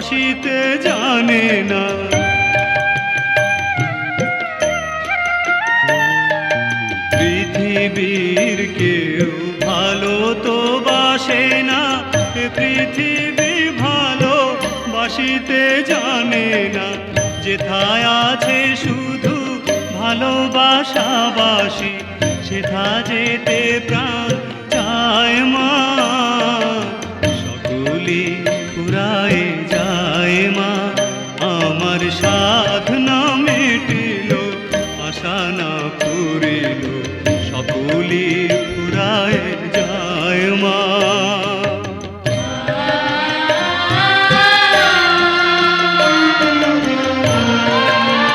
বাসিতে জানে না। পৃথিবীর কেউ ভালো তো বাসে না, এ পৃথিবী ভালো বাসিতে জানে না। যেথায় আছে শুধু ভালোবাসাবাসি, সেথা যেতে প্রাণ